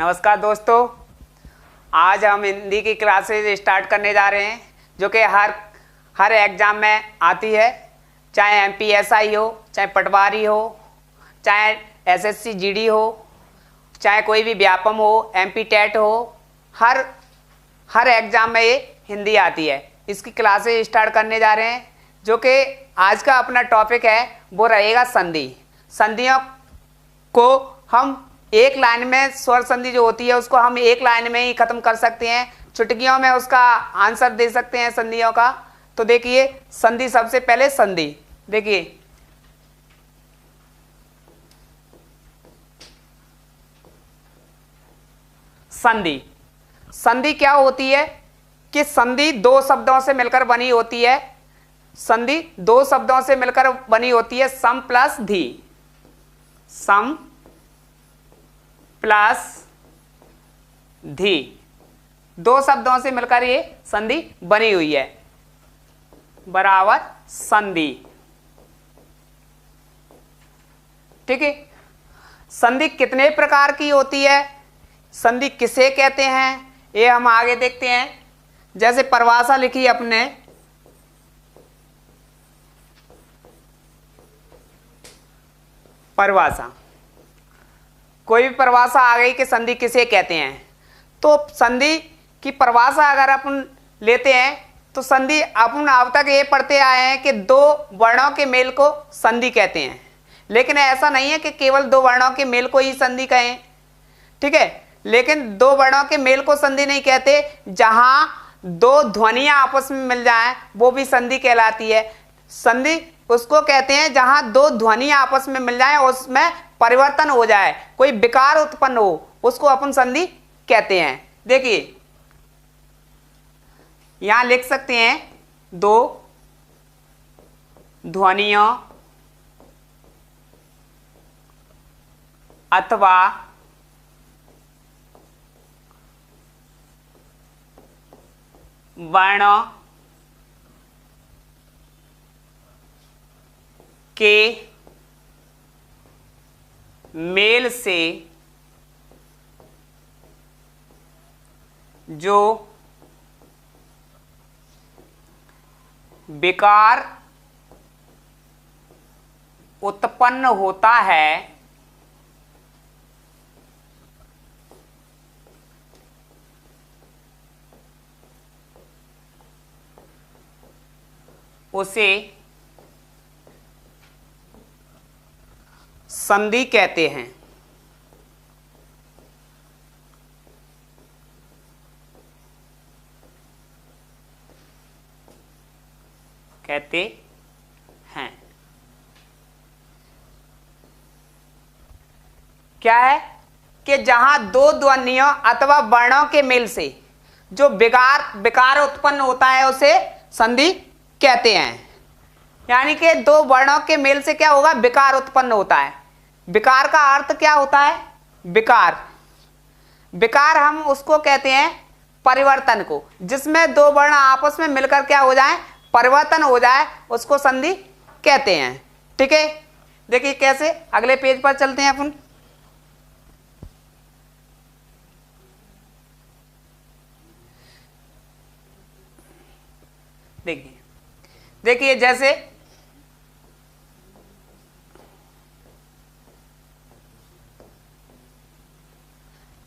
नमस्कार दोस्तों, आज हम हिंदी की क्लासेज स्टार्ट करने जा रहे हैं जो कि हर एग्ज़ाम में आती है, चाहे एमपीएसआई हो, चाहे पटवारी हो, चाहे एसएससी जीडी हो, चाहे कोई भी व्यापम हो, एमपी टेट हो, हर एग्ज़ाम में ये हिंदी आती है। इसकी क्लासेज स्टार्ट करने जा रहे हैं जो कि आज का अपना टॉपिक है वो रहेगा संधि। संधियों को हम एक लाइन में, स्वर संधि जो होती है उसको हम एक लाइन में ही खत्म कर सकते हैं, चुटकियों में उसका आंसर दे सकते हैं संधियों का। तो देखिए संधि, सबसे पहले संधि देखिए, संधि संधि क्या होती है कि संधि दो शब्दों से मिलकर बनी होती है। संधि दो शब्दों से मिलकर बनी होती है, सम प्लस धी। सम प्लस धी, दो शब्दों से मिलकर ये संधि बनी हुई है, बराबर संधि। ठीक है। संधि कितने प्रकार की होती है, संधि किसे कहते हैं, ये हम आगे देखते हैं। जैसे परिभाषा लिखी अपने, परिभाषा, कोई भी परिभाषा आ गई कि संधि किसे कहते हैं, तो संधि की परिभाषा अगर अपन लेते हैं तो संधि अपन अब तक ये पढ़ते आए हैं कि दो वर्णों के मेल को संधि कहते हैं, लेकिन ऐसा नहीं है कि केवल दो वर्णों के मेल को ही संधि कहें। ठीक है, लेकिन दो वर्णों के मेल को संधि नहीं कहते, जहां दो ध्वनियां आपस में मिल जाएं वो भी संधि कहलाती है। संधि उसको कहते हैं जहां दो ध्वनियां आपस में मिल जाएं, उसमें परिवर्तन हो जाए, कोई विकार उत्पन्न हो, उसको अपन संधि कहते हैं। देखिए यहां लिख सकते हैं, दो ध्वनियों अथवा वर्णों के मेल से जो विकार उत्पन्न होता है उसे संधि कहते हैं। कहते हैं क्या है कि जहां दो ध्वनियों अथवा वर्णों के मेल से जो विकार उत्पन्न होता है उसे संधि कहते हैं। यानी कि दो वर्णों के मेल से क्या होगा, विकार उत्पन्न होता है। विकार का अर्थ क्या होता है, विकार हम उसको कहते हैं परिवर्तन को, जिसमें दो वर्ण आपस में मिलकर क्या हो जाए, परिवर्तन हो जाए, उसको संधि कहते हैं। ठीक है, देखिए कैसे, अगले पेज पर चलते हैं अपन। देखिए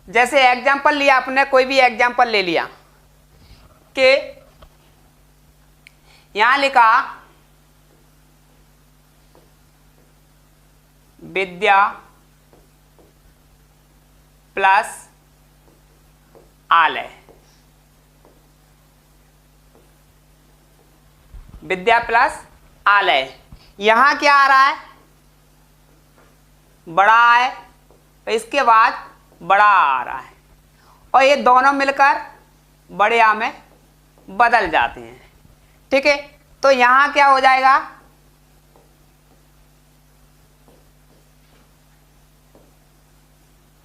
जैसे एग्जाम्पल लिया आपने, कोई भी एग्जाम्पल ले लिया कि यहां लिखा विद्या प्लस आलय, विद्या प्लस आलय। यहां क्या आ रहा है, बड़ा है, इसके बाद बड़ा आ रहा है, और ये दोनों मिलकर बड़े आ में बदल जाते हैं। ठीक है, तो यहां क्या हो जाएगा,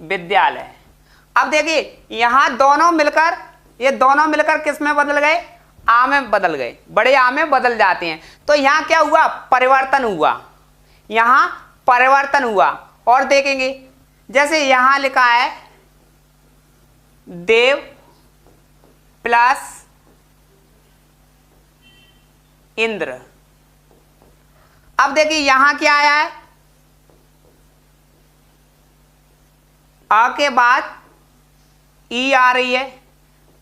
विद्यालय। अब देखिए यहां दोनों मिलकर, ये दोनों मिलकर किस में बदल गए, आ में बदल गए, बड़े आ में बदल जाते हैं। तो यहां क्या हुआ, परिवर्तन हुआ, यहां परिवर्तन हुआ। और देखेंगे जैसे यहां लिखा है देव प्लस इंद्र। अब देखिए यहां क्या आया है, आ के बाद ई आ रही है,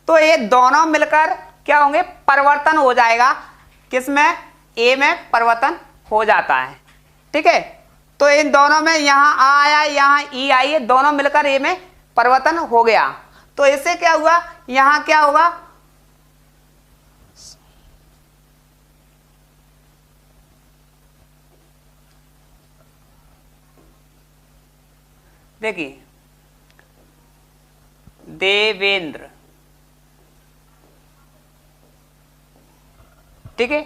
तो ये दोनों मिलकर क्या होंगे, परिवर्तन हो जाएगा, किसमें, ए में परिवर्तन हो जाता है। ठीक है, तो इन दोनों में यहां आ आया, यहां ई आई है, दोनों मिलकर ए में परिवर्तन हो गया। तो इससे क्या हुआ, यहां क्या होगा, देखिए देवेंद्र। ठीक है,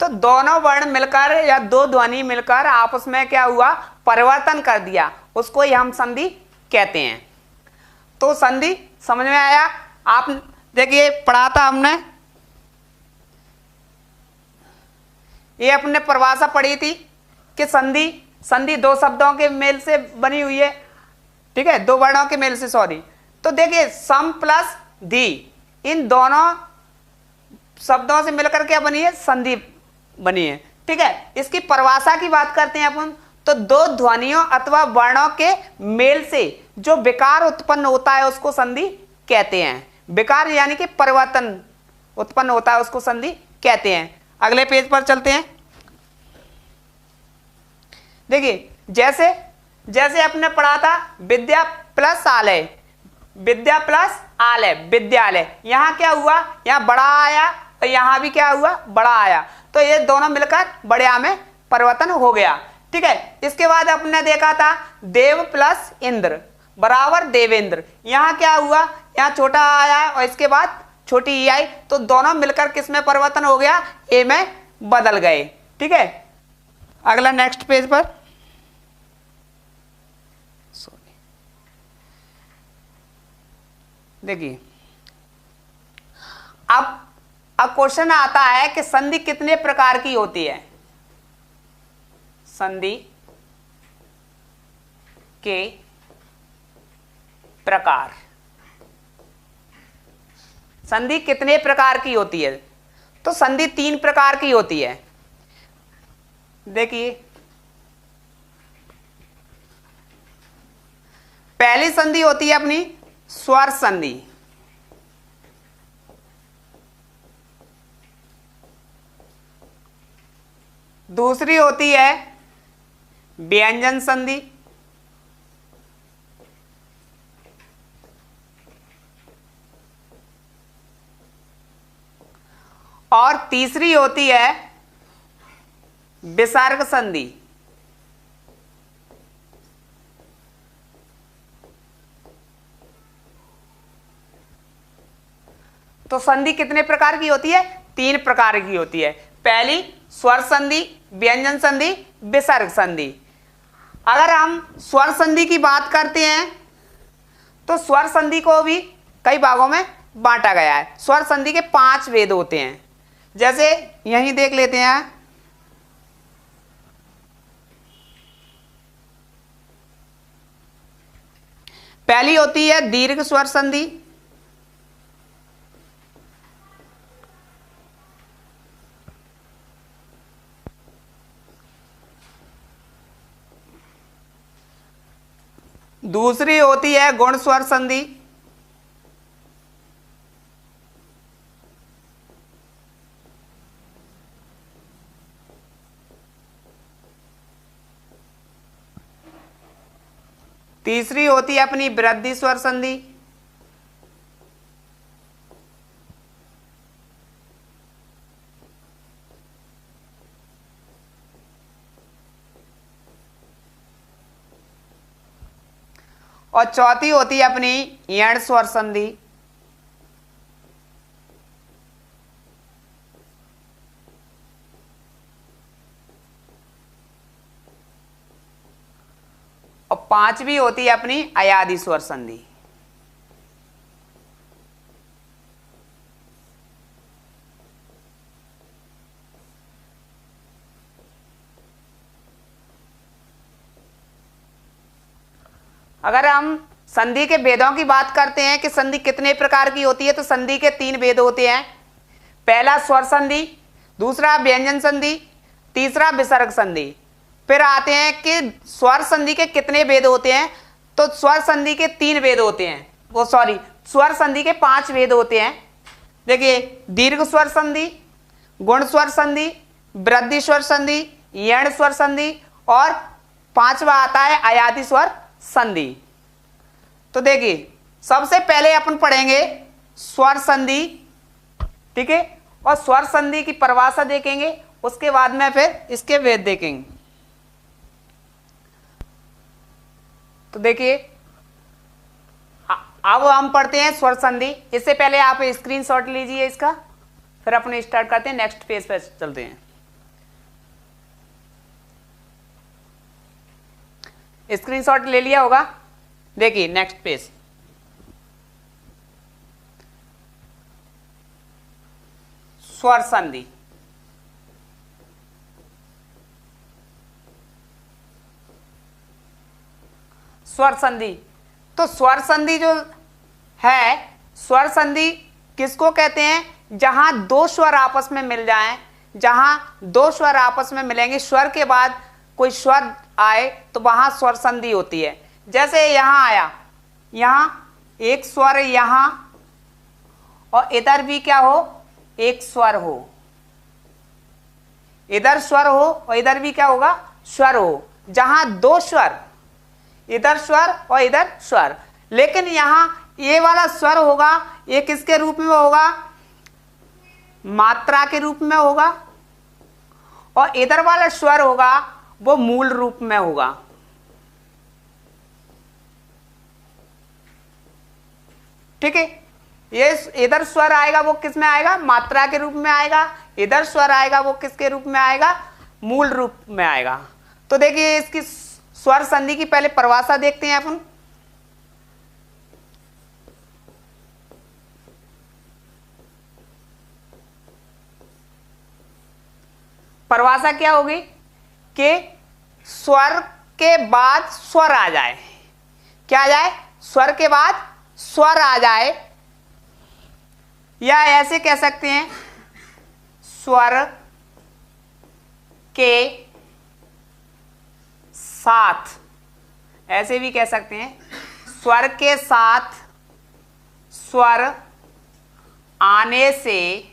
तो दोनों वर्ण मिलकर या दो ध्वनि मिलकर आपस में क्या हुआ, परिवर्तन कर दिया, उसको ही हम संधि कहते हैं। तो संधि समझ में आया। आप देखिए पढ़ा था हमने, ये अपने परिभाषा पढ़ी थी कि संधि दो शब्दों के मेल से बनी हुई है। ठीक है, दो वर्णों के मेल से, सॉरी। तो देखिए सम प्लस धी, इन दोनों शब्दों से मिलकर क्या बनी है, संधि बनी है। ठीक है, इसकी परिभाषा की बात करते हैं अपन, तो दो ध्वनियों अथवा वर्णों के मेल से जो विकार उत्पन्न होता है उसको संधि कहते हैं। विकार यानी कि परिवर्तन उत्पन्न होता है उसको संधि कहते हैं। अगले पेज पर चलते हैं। देखिए जैसे जैसे अपने पढ़ा था विद्या प्लस आलय, विद्या प्लस आलय विद्यालय, यहां क्या हुआ, यहां बड़ा आया और यहां भी क्या हुआ, बड़ा आया, तो ये दोनों मिलकर बड़े आ में परिवर्तन हो गया। ठीक है, इसके बाद अपने देखा था देव प्लस इंद्र बराबर देवेंद्र, यहां क्या हुआ, यहां छोटा आया और इसके बाद छोटी ई आई, तो दोनों मिलकर किस में परिवर्तन हो गया, ए में बदल गए। ठीक है, अगला नेक्स्ट पेज पर, देखिए अब क्वेश्चन आता है कि संधि कितने प्रकार की होती है। संधि के प्रकार, संधि कितने प्रकार की होती है, तो संधि तीन प्रकार की होती है। देखिए पहली संधि होती है अपनी स्वर संधि, दूसरी होती है व्यंजन संधि, और तीसरी होती है विसर्ग संधि। तो संधि कितने प्रकार की होती है, तीन प्रकार की होती है। पहली स्वर संधि, व्यंजन संधि, विसर्ग संधि। अगर हम स्वर संधि की बात करते हैं तो स्वर संधि को भी कई भागों में बांटा गया है। स्वर संधि के 5 भेद होते हैं, जैसे यहीं देख लेते हैं। पहली होती है दीर्घ स्वर संधि, दूसरी होती है गुण स्वर संधि, तीसरी होती है अपनी वृद्धि स्वर संधि, और चौथी होती है अपनी यण स्वर संधि। और पांचवी होती है अपनी अयादि स्वर संधि। अगर हम संधि के भेदों की बात करते हैं कि संधि कितने प्रकार की होती है, तो संधि के 3 भेद होते हैं। पहला स्वर संधि, दूसरा व्यंजन संधि, तीसरा विसर्ग संधि। फिर आते हैं कि स्वर संधि के कितने भेद होते हैं, तो स्वर संधि के 3 भेद होते हैं, स्वर संधि के 5 भेद होते हैं। देखिए, दीर्घ स्वर संधि, गुण स्वर संधि, वृद्धि स्वर संधि, यण स्वर संधि और 5वां आता है अयाति स्वर संधि। तो देखिए, सबसे पहले अपन पढ़ेंगे स्वर संधि, ठीक है, और स्वर संधि की परिभाषा देखेंगे, उसके बाद में फिर इसके भेद देखेंगे। तो देखिए, अब हम पढ़ते हैं स्वर संधि। इससे पहले आप स्क्रीनशॉट लीजिए इसका, फिर अपन स्टार्ट करते हैं, नेक्स्ट पेज पे चलते हैं। स्क्रीनशॉट ले लिया होगा, देखिए नेक्स्ट पेज। स्वर संधि, स्वर संधि, तो स्वर संधि जो है, स्वर संधि किसको कहते हैं, जहां दो स्वर आपस में मिल जाएं, जहां दो स्वर आपस में मिलेंगे, स्वर के बाद कोई स्वर आए तो वहां स्वर संधि होती है। जैसे यहां आया, यहां एक स्वर यहां, और इधर भी क्या हो, एक स्वर हो, इधर स्वर हो और इधर भी क्या होगा, स्वर हो। जहां दो स्वर, इधर स्वर और इधर स्वर, लेकिन यहां ये वाला स्वर होगा, ये किसके रूप में होगा, मात्रा के रूप में होगा, और इधर वाला स्वर होगा वो मूल रूप में होगा। ठीक है, ये इधर स्वर आएगा वो किस में आएगा, मात्रा के रूप में आएगा, इधर स्वर आएगा वो किसके रूप में आएगा, मूल रूप में आएगा। तो देखिए, इसकी स्वर संधि की पहले परिभाषा देखते हैं अपन। परिभाषा क्या होगी कि स्वर के बाद स्वर आ जाए, क्या आ जाए, स्वर के बाद स्वर आ जाए, या ऐसे कह सकते हैं स्वर के साथ, ऐसे भी कह सकते हैं स्वर के साथ स्वर आने से,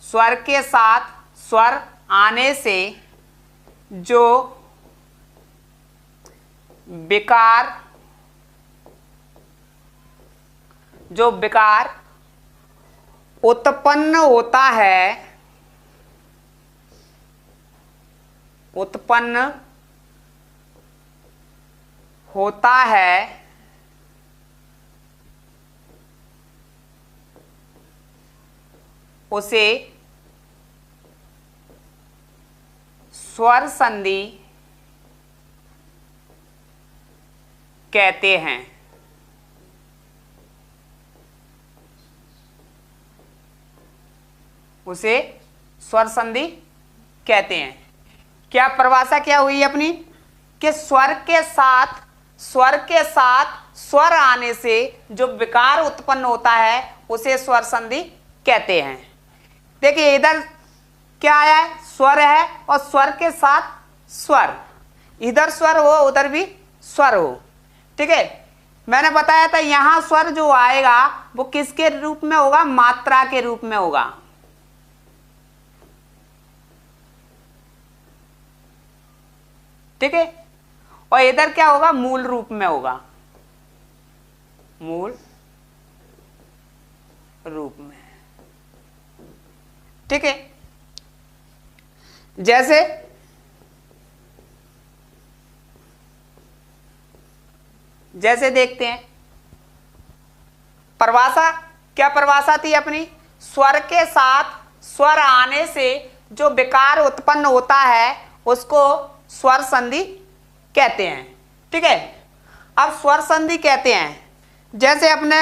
स्वर के साथ स्वर आने से जो विकार उत्पन्न होता है, उत्पन्न होता है, उसे स्वर संधि कहते हैं। उसे स्वर संधि कहते हैं। क्या परिभाषा क्या हुई अपनी, कि स्वर के साथ स्वर आने से जो विकार उत्पन्न होता है उसे स्वर संधि कहते हैं। देखिए, इधर क्या आया है, स्वर है, और स्वर के साथ स्वर, इधर स्वर हो उधर भी स्वर हो। ठीक है, मैंने बताया था यहां स्वर जो आएगा वो किसके रूप में होगा, मात्रा के रूप में होगा। ठीक है, और इधर क्या होगा, मूल रूप में होगा, मूल रूप में। ठीक है, जैसे देखते हैं परिभाषा, क्या परिभाषा थी अपनी, स्वर के साथ स्वर आने से जो विकार उत्पन्न होता है उसको स्वर संधि कहते हैं। ठीक है, अब स्वर संधि कहते हैं, जैसे अपने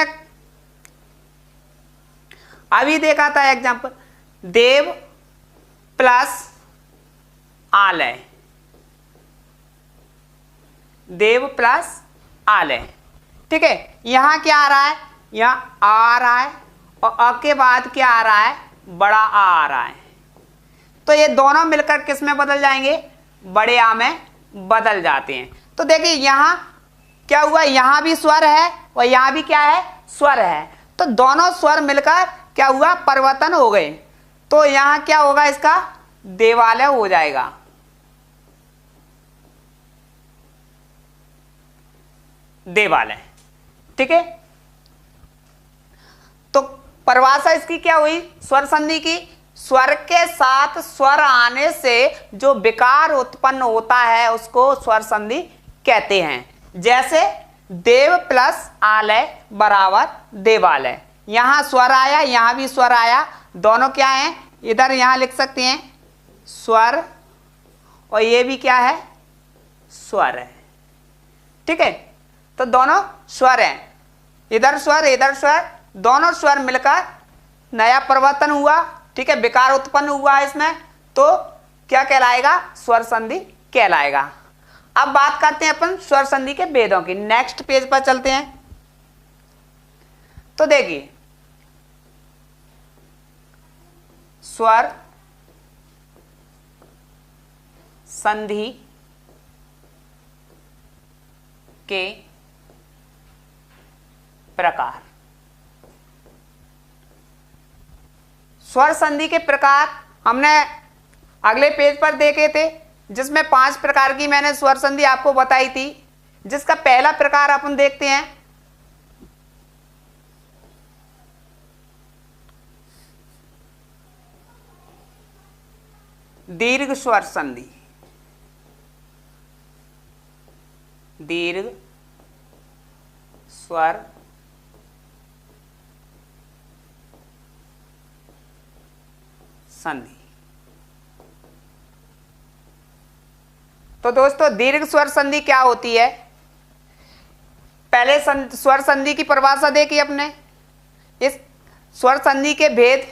अभी देखा था एग्जांपल, देव प्लस आलय, देव प्लस आलय। ठीक है, यहां क्या आ रहा है, यहाँ आ रहा है और अ के बाद क्या आ रहा है, बड़ा आ रहा है। तो ये दोनों मिलकर किस में बदल जाएंगे, बड़े आ में बदल जाते हैं। तो देखिए यहां क्या हुआ, यहां भी स्वर है और यहां भी क्या है, स्वर है। तो दोनों स्वर मिलकर क्या हुआ, परिवर्तन हो गए। तो यहां क्या होगा, इसका देवालय हो जाएगा। देवालय। ठीक है, तो परिभाषा इसकी क्या हुई, स्वर संधि की, स्वर के साथ स्वर आने से जो विकार उत्पन्न होता है उसको स्वर संधि कहते हैं। जैसे देव प्लस आलय बराबर देवालय, यहां स्वर आया, यहां भी स्वर आया, दोनों क्या हैं, इधर यहां लिख सकते हैं स्वर और ये भी क्या है, स्वर है। ठीक है, तो दोनों स्वर हैं, इधर स्वर, दोनों स्वर मिलकर नया परिवर्तन हुआ। ठीक है, विकार उत्पन्न हुआ इसमें, तो क्या कहलाएगा, स्वर संधि कहलाएगा। अब बात करते हैं अपन स्वर संधि के भेदों की। नेक्स्ट पेज पर चलते हैं। तो देखिए स्वर संधि के प्रकार। स्वर संधि के प्रकार हमने अगले पेज पर देखे थे, जिसमें 5 प्रकार की मैंने स्वर संधि आपको बताई थी। जिसका पहला प्रकार अपन देखते हैं, दीर्घ स्वर संधि। दीर्घ स्वर संधि। तो दोस्तों दीर्घ स्वर संधि क्या होती है, पहले स्वर संधि की परिभाषा देखी अपने। इस स्वर संधि के भेद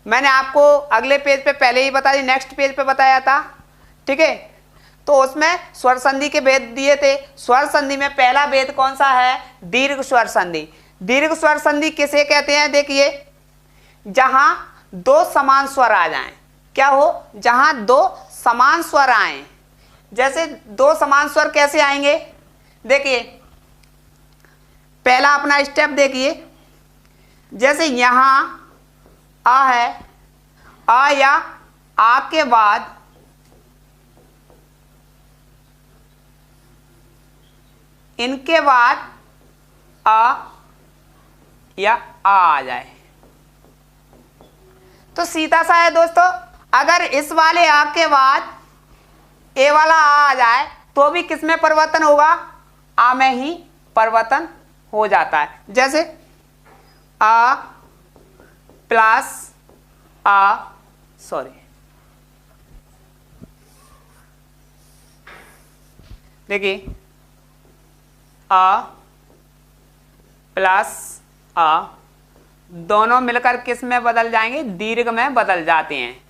मैंने आपको अगले पेज पे पहले ही बता दी, नेक्स्ट पेज पे बताया था। ठीक है, तो उसमें स्वर संधि के भेद दिए थे। स्वर संधि में पहला भेद कौन सा है, दीर्घ स्वर संधि। दीर्घ स्वर संधि किसे कहते हैं, देखिए जहां दो समान स्वर आ जाएं। क्या हो, जहां दो समान स्वर आए। जैसे दो समान स्वर कैसे आएंगे, देखिए पहला अपना स्टेप देखिए, जैसे यहां आ है, आ या आ के बाद इनके बाद आ या आ जाए तो सीधा सा है दोस्तों। अगर इस वाले आ के बाद ए वाला आ जाए तो भी किस में परिवर्तन होगा, आ में ही परिवर्तन हो जाता है। जैसे आ प्लस आ, देखिए आ प्लस आ दोनों मिलकर किस में बदल जाएंगे, दीर्घ में बदल जाते हैं।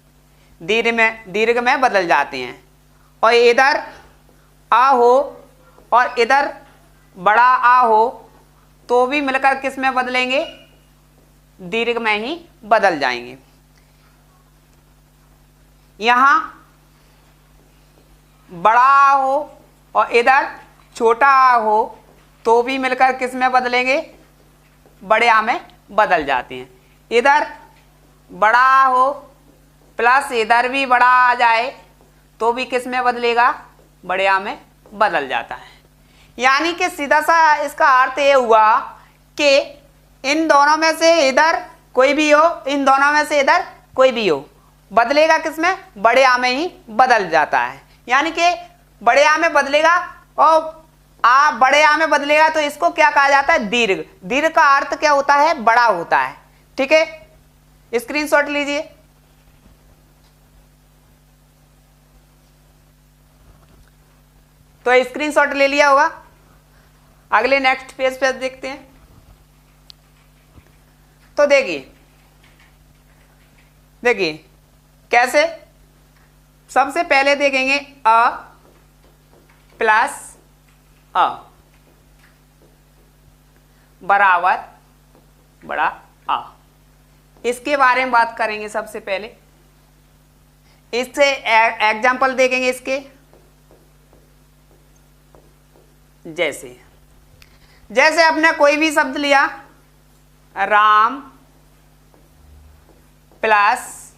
दीर्घ में बदल जाते हैं। और इधर आ हो और इधर बड़ा आ हो तो भी मिलकर किस में बदलेंगे, दीर्घ में ही बदल जाएंगे। यहां बड़ा आ हो और इधर छोटा आ हो तो भी मिलकर किस में बदलेंगे, बड़े आ में बदल जाते हैं। इधर बड़ा आ हो प्लस इधर भी बड़ा आ जाए तो भी किस में बदलेगा, बड़े आ में बदल जाता है। यानी कि सीधा सा इसका अर्थ ये हुआ कि इन दोनों में से इधर कोई भी हो, इन दोनों में से इधर कोई भी हो, बदलेगा किस में, बड़े आ में ही बदल जाता है। यानी कि बड़े आ में बदलेगा और आ बड़े आ में बदलेगा तो इसको क्या कहा जाता है, दीर्घ। दीर्घ का अर्थ क्या होता है, बड़ा होता है। ठीक है, स्क्रीनशॉट लीजिए। तो स्क्रीनशॉट ले लिया होगा। अगले नेक्स्ट पेज पे देखते हैं। तो देखिए कैसे, सबसे पहले देखेंगे अ प्लस अ बराबर बड़ा आ। इसके बारे में बात करेंगे सबसे पहले, इससे एग्जाम्पल देखेंगे इसके। जैसे जैसे अपने कोई भी शब्द लिया, राम प्लस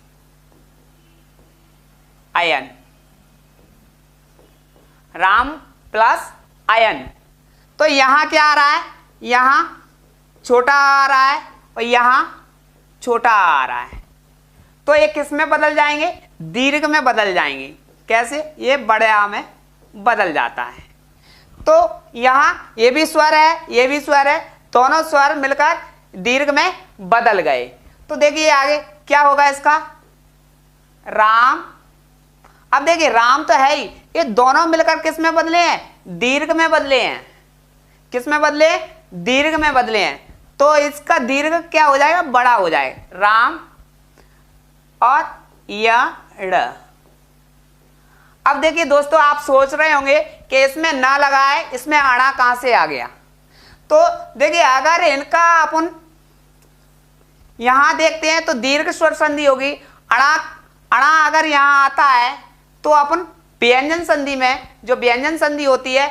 अयन, राम प्लस अयन, तो यहां क्या आ रहा है, यहां छोटा आ रहा है और यहां छोटा आ रहा है, तो ये किस में बदल जाएंगे, दीर्घ में बदल जाएंगे। कैसे, ये बड़े आ में बदल जाता है। तो यहां ये भी स्वर है, ये भी स्वर है, दोनों स्वर मिलकर दीर्घ में बदल गए। तो देखिए आगे क्या होगा इसका, राम। अब देखिए राम तो है ही, ये दोनों मिलकर किस में बदले हैं, दीर्घ में बदले हैं। किस में बदले, दीर्घ में बदले हैं। तो इसका दीर्घ क्या हो जाएगा, बड़ा हो जाएगा, राम और य। अब देखिए दोस्तों, आप सोच रहे होंगे कि इसमें ना लगा है, इसमें अड़ा कहां से आ गया। तो देखिए अगर इनका अपन यहां देखते हैं तो दीर्घ स्वर संधि होगी, अड़ा अड़ा अगर यहां आता है तो अपन व्यंजन संधि में, जो व्यंजन संधि होती है,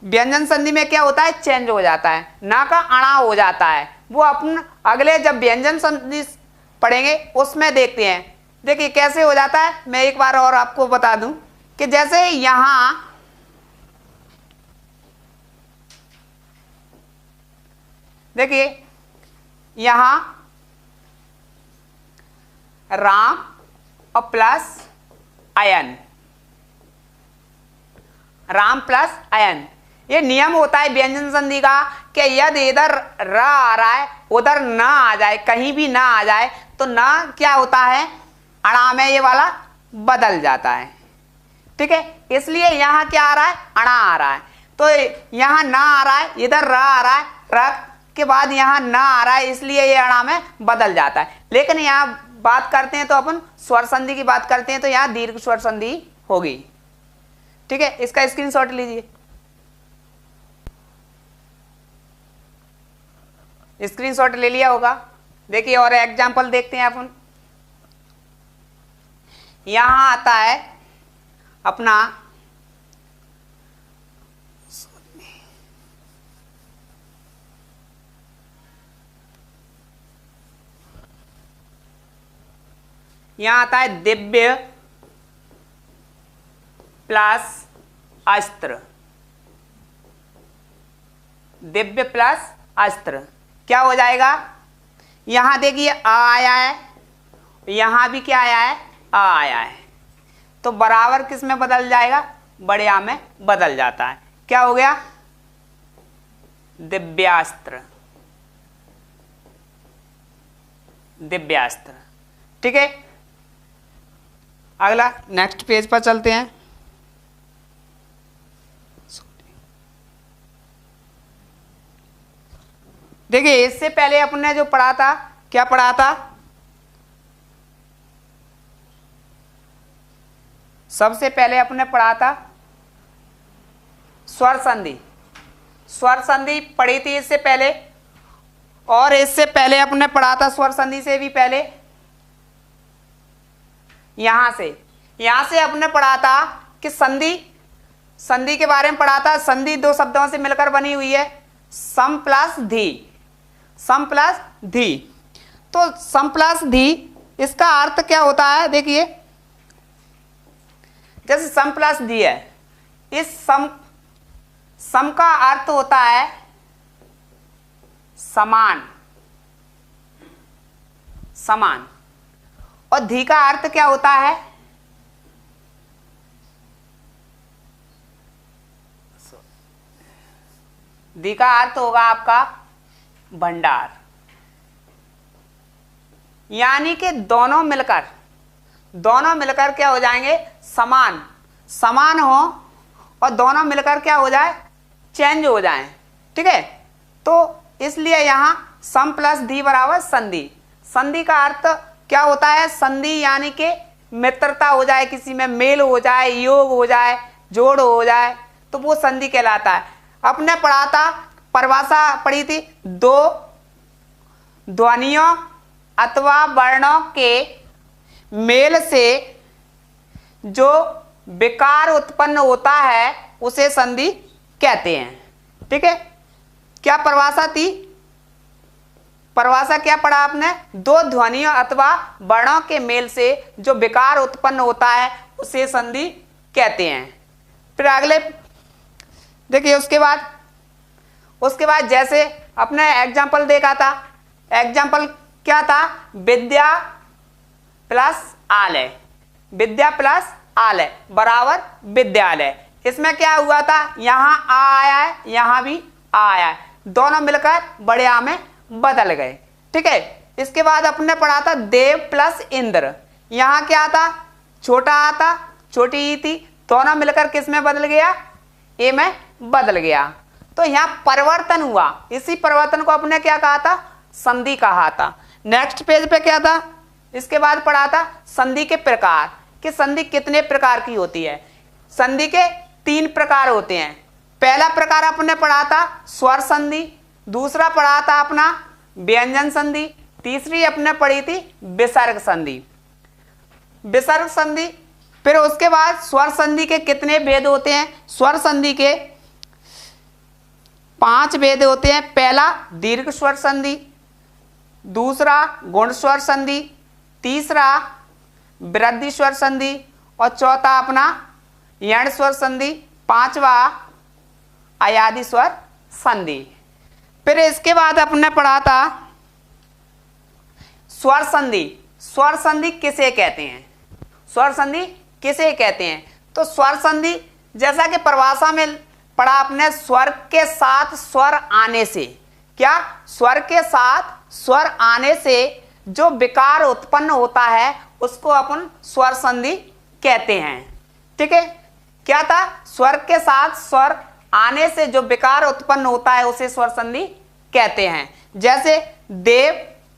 व्यंजन संधि में क्या होता है, चेंज हो जाता है, ना का अणा हो जाता है। वो अपन अगले जब व्यंजन संधि पढ़ेंगे उसमें देखते हैं। देखिए कैसे हो जाता है, मैं एक बार और आपको बता दूं कि जैसे यहां देखिए, यहां राम और प्लस अयन, राम प्लस अयन, ये नियम होता है व्यंजन संधि का कि यदि इधर र आ रहा है उधर न आ जाए, कहीं भी ना आ जाए, तो न क्या होता है, अणा में ये वाला बदल जाता है। ठीक है, इसलिए यहां क्या आ रहा है, अणा आ रहा है, तो यहां ना आ रहा है, इधर र आ रहा है, र के बाद यहां ना आ रहा है, इसलिए ये अणा में बदल जाता है। लेकिन यहां बात करते हैं तो अपन स्वर संधि की बात करते हैं, तो यहां दीर्घ स्वर संधि होगी। ठीक है, इसका स्क्रीनशॉट लीजिए, स्क्रीनशॉट ले लिया होगा। देखिए और एग्जांपल देखते हैं अपन। यहां आता है अपना यहां आता है दिव्य प्लस अस्त्र, दिव्य प्लस अस्त्र क्या हो जाएगा, यहां देखिए आ आया है, यहां भी क्या आया है, आ आया है, तो बराबर किस में बदल जाएगा, बड़े आ में बदल जाता है। क्या हो गया, दिव्यास्त्र, दिव्यास्त्र। ठीक है, अगला नेक्स्ट पेज पर चलते हैं। देखिए इससे पहले अपन ने जो पढ़ा था, क्या पढ़ा था, सबसे पहले अपन ने पढ़ा था स्वर संधि, स्वर संधि पढ़ी थी इससे पहले, और इससे पहले अपन ने पढ़ा था स्वर संधि से भी पहले यहां से अपन ने पढ़ा था कि संधि, संधि के बारे में पढ़ा था। संधि दो शब्दों से मिलकर बनी हुई है, सम प्लस धी, सम प्लस धी। तो सम प्लस धी इसका अर्थ क्या होता है, देखिए जैसे सम प्लस धी है, इस सम का अर्थ होता है समान, समान, और धी का अर्थ क्या होता है, धी का अर्थ होगा आपका भंडार। यानी कि दोनों मिलकर क्या हो जाएंगे, समान, समान हो, और दोनों मिलकर क्या हो जाए, चेंज हो जाए। ठीक है, तो इसलिए यहां सम प्लस धी बराबर संधि। संधि का अर्थ क्या होता है, संधि यानी कि मित्रता हो जाए, किसी में मेल हो जाए, योग हो जाए, जोड़ हो जाए, तो वो संधि कहलाता है। अपने पढ़ा था, परिभाषा पढ़ी थी, दो ध्वनियों अथवा वर्णों के मेल से जो विकार उत्पन्न होता है उसे संधि कहते हैं। ठीक है, क्या परिभाषा थी? परिभाषा क्या पढ़ा आपने? दो ध्वनियों अथवा वर्णों के मेल से जो विकार उत्पन्न होता है उसे संधि कहते हैं। फिर अगले देखिए, उसके बाद जैसे अपने एग्जाम्पल देखा था, एग्जाम्पल क्या था? विद्या प्लस आलय, विद्या प्लस आलय बराबर विद्यालय। इसमें क्या हुआ था? यहाँ आ आया है, यहाँ भी आ आया है, दोनों मिलकर बड़े आ में बदल गए। ठीक है, इसके बाद अपने पढ़ा था देव प्लस इंद्र। यहाँ क्या था? छोटा आ था, छोटी ई थी, दोनों मिलकर किस में बदल गया? ए में बदल गया। तो यहाँ परिवर्तन हुआ, इसी परिवर्तन को अपने क्या कहा था? संधि कहा था। नेक्स्ट पेज पे क्या था? इसके बाद पढ़ा था संधि के प्रकार, कि संधि कितने प्रकार की होती है। संधि के 3 प्रकार होते हैं। पहला प्रकार अपने पढ़ा था स्वर संधि, दूसरा पढ़ा था अपना व्यंजन संधि, तीसरी अपने पढ़ी थी विसर्ग संधि। विसर्ग संधि, फिर उसके बाद स्वर संधि के कितने भेद होते हैं? स्वर संधि के 5 भेद होते हैं। पहला दीर्घ स्वर संधि, दूसरा गुण स्वर संधि, तीसरा वृद्धि स्वर संधि और चौथा अपना यण स्वर संधि, पांचवा अयादि स्वर संधि। फिर इसके बाद अपने पढ़ा था स्वर संधि। स्वर संधि किसे कहते हैं? स्वर संधि किसे कहते हैं? तो स्वर संधि जैसा कि परिभाषा में पढ़ा आपने, स्वर के साथ स्वर आने से, क्या? स्वर के साथ स्वर आने से जो विकार उत्पन्न होता है उसको अपन स्वर संधि कहते हैं। ठीक है, क्या था? स्वर के साथ स्वर आने से जो विकार उत्पन्न होता है उसे स्वर संधि कहते हैं। जैसे देव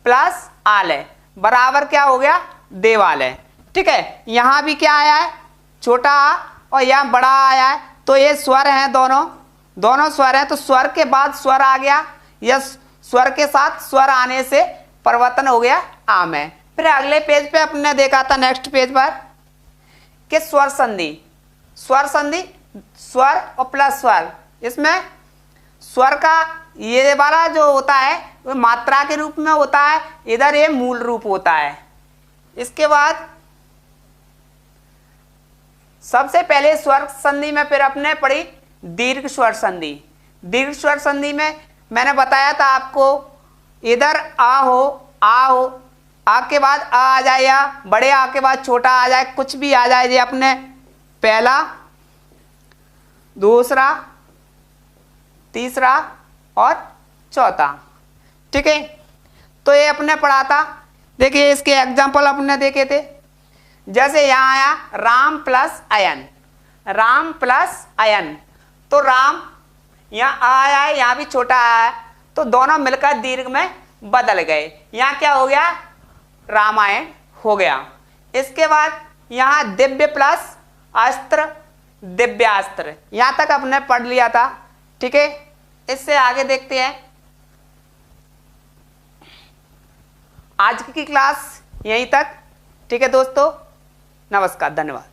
प्लस आलय बराबर क्या हो गया? देवालय। ठीक है, यहां भी क्या आया है? छोटा आ और यहां बड़ा आया है, तो ये स्वर हैं, दोनों स्वर हैं, तो स्वर के बाद स्वर आ गया, या स्वर के साथ स्वर आने से परिवर्तन हो गया आ में। फिर अगले पेज पे अपने देखा था, नेक्स्ट पेज पर, कि स्वर संधि। स्वर संधि स्वर और प्लस स्वर, इसमें स्वर का ये वाला जो होता है वो मात्रा के रूप में होता है, इधर ये मूल रूप होता है। इसके बाद सबसे पहले स्वर संधि में फिर अपने पढ़ी दीर्घ स्वर संधि। दीर्घ स्वर संधि में मैंने बताया था आपको, इधर आ हो, आ के बाद आ जाए, या बड़े आ के बाद छोटा आ जाए, कुछ भी आ जाए, ये अपने पहला, दूसरा, तीसरा और चौथा। ठीक है, तो ये अपने पढ़ा था। देखिए इसके एग्जाम्पल अपने देखे थे, जैसे यहाँ आया राम प्लस अयन, राम प्लस अयन, तो राम यहाँ आया है, यहाँ भी छोटा आया है, तो दोनों मिलकर दीर्घ में बदल गए। यहाँ क्या हो गया? रामायण हो गया। इसके बाद यहाँ दिव्य प्लस अस्त्र, दिव्यास्त्र, यहाँ तक अपने पढ़ लिया था। ठीक है, इससे आगे देखते हैं। आज की क्लास यहीं तक। ठीक है दोस्तों, नमस्कार, धन्यवाद।